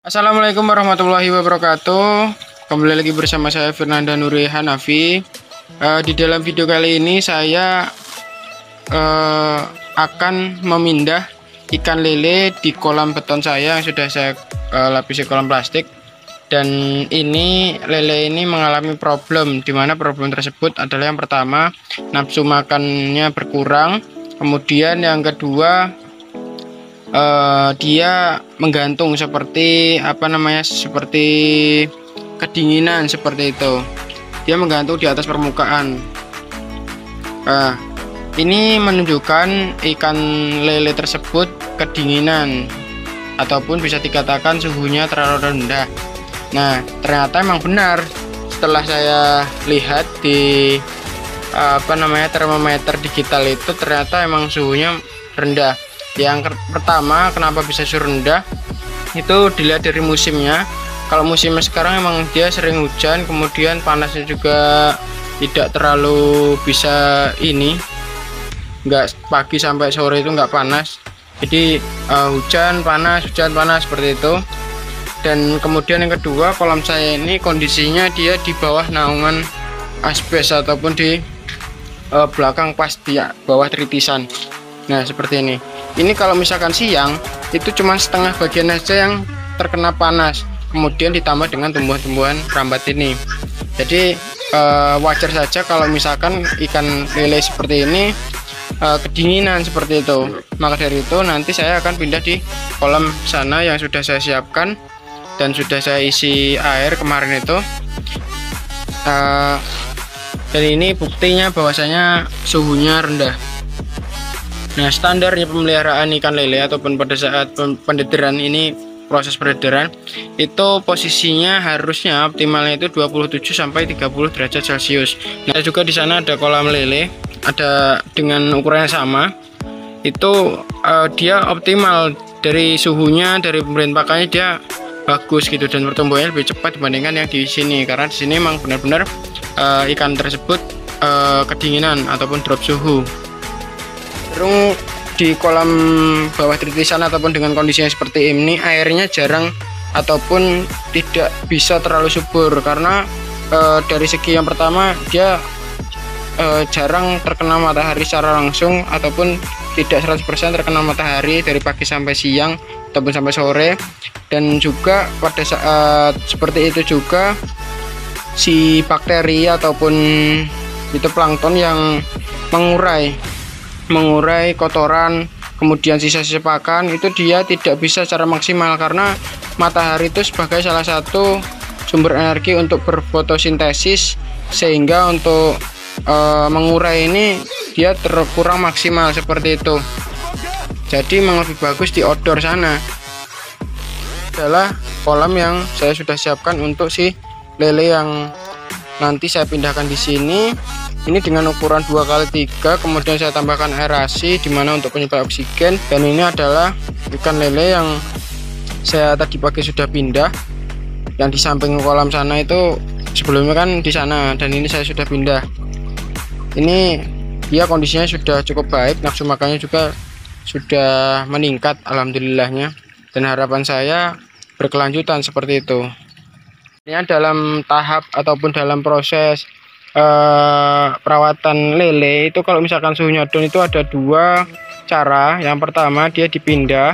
Assalamualaikum warahmatullahi wabarakatuh. Kembali lagi bersama saya Fernanda Nuri Hanafi. Di dalam video kali ini saya akan memindah ikan lele di kolam beton saya yang sudah saya lapisi kolam plastik. Dan ini lele ini mengalami problem, di mana problem tersebut adalah yang pertama, nafsu makannya berkurang. Kemudian yang kedua, dia menggantung seperti seperti kedinginan, seperti itu. Dia menggantung di atas permukaan. Ini menunjukkan ikan lele tersebut kedinginan, ataupun bisa dikatakan suhunya terlalu rendah. Nah, ternyata emang benar. Setelah saya lihat di termometer digital itu, ternyata emang suhunya rendah. Yang pertama, kenapa bisa suhu rendah? Itu dilihat dari musimnya. Kalau musimnya sekarang emang dia sering hujan, kemudian panasnya juga tidak terlalu bisa nggak pagi sampai sore itu nggak panas. Jadi hujan panas seperti itu. Dan kemudian yang kedua, kolam saya ini kondisinya dia di bawah naungan asbes ataupun di belakang pas di bawah tritisan. Nah, seperti ini. Ini kalau misalkan siang itu cuma setengah bagian aja yang terkena panas, kemudian ditambah dengan tumbuhan-tumbuhan rambat ini. Jadi wajar saja kalau misalkan ikan lele seperti ini kedinginan seperti itu. Maka dari itu nanti saya akan pindah di kolam sana yang sudah saya siapkan dan sudah saya isi air kemarin itu. Dan ini buktinya bahwasanya suhunya rendah. Nah, standarnya pemeliharaan ikan lele ataupun pada saat pendederan ini, proses pendederan itu posisinya harusnya optimalnya itu 27 sampai 30 derajat Celcius. Nah, juga di sana ada kolam lele, ada dengan ukuran yang sama. Itu dia optimal dari suhunya, dari pemberian pakannya dia bagus gitu, dan pertumbuhannya lebih cepat dibandingkan yang di sini, karena di sini memang benar-benar ikan tersebut kedinginan ataupun drop suhu. Di kolam bawah tritisan ataupun dengan kondisinya seperti ini, airnya jarang ataupun tidak bisa terlalu subur, karena dari segi yang pertama dia jarang terkena matahari secara langsung, ataupun tidak 100% terkena matahari dari pagi sampai siang ataupun sampai sore. Dan juga pada saat seperti itu juga si bakteri ataupun itu plankton yang mengurai kotoran, kemudian sisa-sisa pakan itu dia tidak bisa secara maksimal, karena matahari itu sebagai salah satu sumber energi untuk berfotosintesis, sehingga untuk mengurai ini dia terkurang maksimal seperti itu. Jadi memang lebih bagus di outdoor sana. Adalah kolam yang saya sudah siapkan untuk si lele yang nanti saya pindahkan di sini. Ini dengan ukuran 2x3, kemudian saya tambahkan aerasi dimana untuk penyuplai oksigen. Dan ini adalah ikan lele yang saya tadi pagi sudah pindah, yang di samping kolam sana itu sebelumnya kan di sana, dan ini saya sudah pindah. Ini dia kondisinya sudah cukup baik, nafsu makannya juga sudah meningkat alhamdulillahnya, dan harapan saya berkelanjutan seperti itu. Ini dalam tahap ataupun dalam proses perawatan lele itu, kalau misalkan suhunya down itu ada dua cara. Yang pertama, dia dipindah,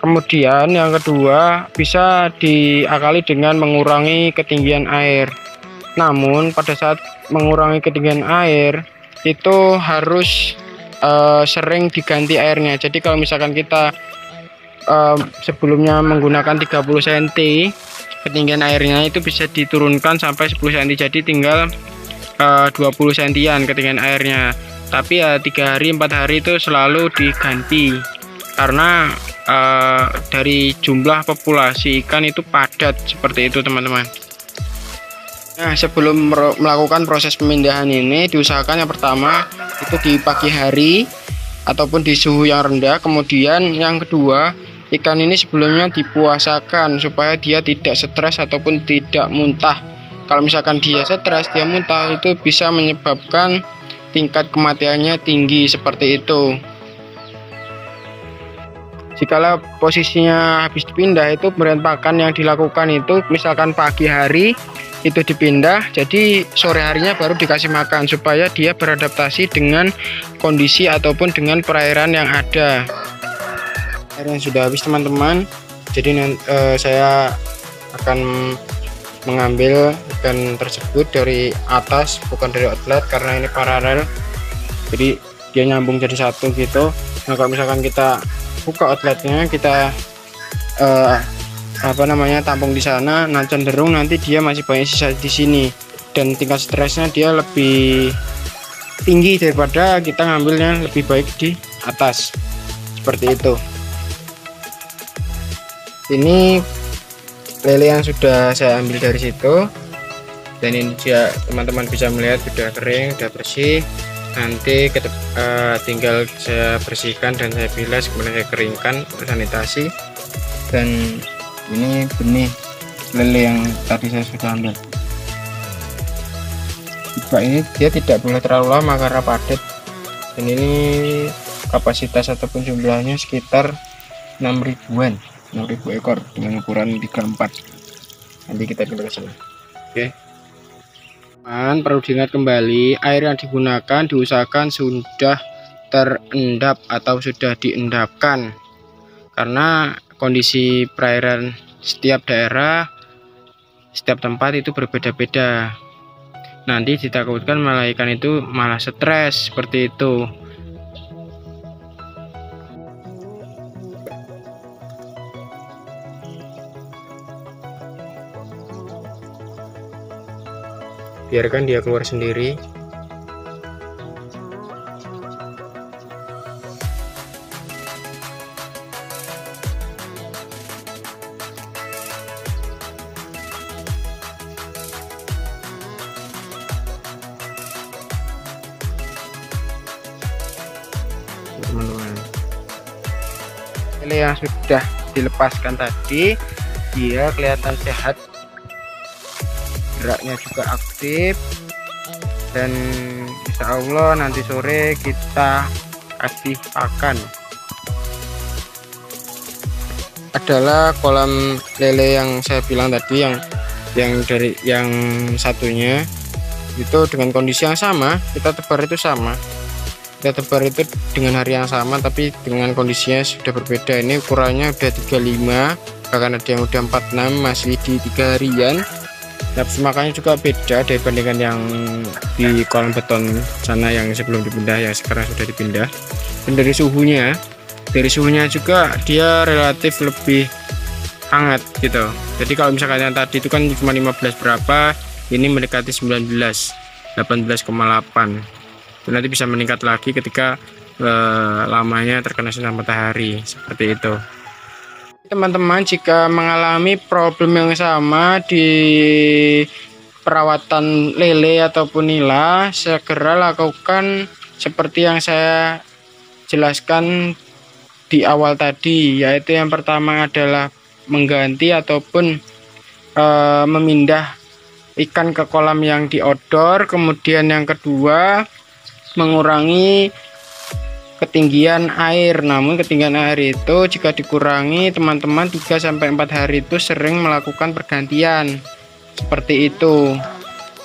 kemudian yang kedua bisa diakali dengan mengurangi ketinggian air. Namun pada saat mengurangi ketinggian air itu harus sering diganti airnya. Jadi kalau misalkan kita sebelumnya menggunakan 30 cm, ketinggian airnya itu bisa diturunkan sampai 10 cm, jadi tinggal 20 cm ketinggian airnya. Tapi ya 3 hari 4 hari itu selalu diganti, karena dari jumlah populasi ikan itu padat seperti itu, teman-teman. Nah, sebelum melakukan proses pemindahan ini, diusahakan yang pertama itu di pagi hari ataupun di suhu yang rendah. Kemudian yang kedua, ikan ini sebelumnya dipuasakan supaya dia tidak stres ataupun tidak muntah. Kalau misalkan dia stres, dia muntah, itu bisa menyebabkan tingkat kematiannya tinggi seperti itu. Jikalau posisinya habis dipindah, itu pemberian pakan yang dilakukan itu misalkan pagi hari itu dipindah, jadi sore harinya baru dikasih makan supaya dia beradaptasi dengan kondisi ataupun dengan perairan yang ada. Air yang sudah habis teman-teman, jadi saya akan mengambil ikan tersebut dari atas, bukan dari outlet, karena ini paralel, jadi dia nyambung jadi satu gitu. Nah kalau misalkan kita buka outletnya, kita tampung di sana, nah cenderung nanti dia masih banyak sisa di sini dan tingkat stresnya dia lebih tinggi daripada kita ngambilnya lebih baik di atas, seperti itu. Ini lele yang sudah saya ambil dari situ, dan ini dia teman-teman bisa melihat sudah kering, sudah bersih. Nanti tinggal saya bersihkan dan saya bilas, kemudian saya keringkan, sanitasi. Dan ini benih lele yang tadi saya sudah ambil. Juga ini dia tidak boleh terlalu lama karena padat, dan ini kapasitas ataupun jumlahnya sekitar 6.000-an, 6.000 ekor dengan ukuran 34. Nanti kita pindah ke sana. Oke. Perlu diingat kembali, air yang digunakan diusahakan sudah terendap atau sudah diendapkan, karena kondisi perairan setiap daerah, setiap tempat itu berbeda-beda. Nanti ditakutkan malah ikan itu malah stres seperti itu. Biarkan dia keluar sendiri. Teman-teman, lele yang sudah dilepaskan tadi dia kelihatan sehat, geraknya juga aktif, dan insya Allah nanti sore kita kasih pakan. Adalah kolam lele yang saya bilang tadi, yang satunya itu dengan kondisi yang sama, kita tebar itu sama, kita tebar itu dengan hari yang sama, tapi dengan kondisinya sudah berbeda. Ini ukurannya udah 35, bahkan ada yang udah 46, masih di 3 harian. Nafsu makannya juga beda dibandingkan yang di kolam beton sana yang sebelum dipindah, yang sekarang sudah dipindah. Dan dari suhunya juga dia relatif lebih hangat gitu. Jadi kalau misalkan yang tadi itu kan cuma 15 berapa, ini mendekati 19, 18,8. Dan nanti bisa meningkat lagi ketika lamanya terkena sinar matahari, seperti itu. Teman-teman, jika mengalami problem yang sama di perawatan lele ataupun nila, segera lakukan seperti yang saya jelaskan di awal tadi, yaitu yang pertama adalah mengganti ataupun memindah ikan ke kolam yang di outdoor. Kemudian yang kedua, mengurangi ketinggian air. Namun ketinggian air itu jika dikurangi, teman-teman 3-4 hari itu sering melakukan pergantian seperti itu.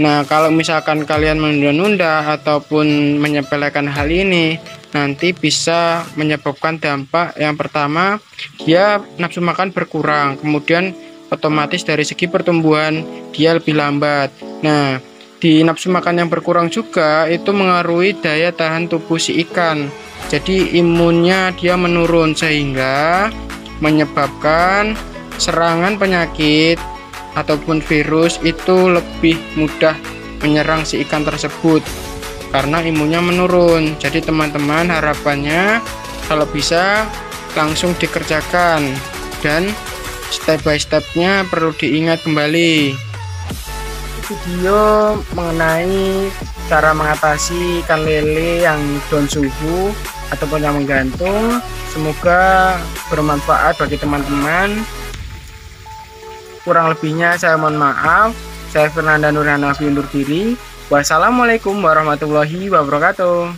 Nah kalau misalkan kalian menunda-nunda ataupun menyepelekan hal ini, nanti bisa menyebabkan dampak yang pertama, dia nafsu makan berkurang, kemudian otomatis dari segi pertumbuhan dia lebih lambat. Nah di nafsu makan yang berkurang juga itu mengaruhi daya tahan tubuh si ikan, jadi imunnya dia menurun, sehingga menyebabkan serangan penyakit ataupun virus itu lebih mudah menyerang si ikan tersebut karena imunnya menurun. Jadi teman-teman, harapannya kalau bisa langsung dikerjakan, dan step by stepnya perlu diingat kembali. Video mengenai cara mengatasi ikan lele yang down suhu ataupun yang menggantung, semoga bermanfaat bagi teman-teman. Kurang lebihnya saya mohon maaf. Saya Fernanda Nurhanafi undur diri. Wassalamualaikum warahmatullahi wabarakatuh.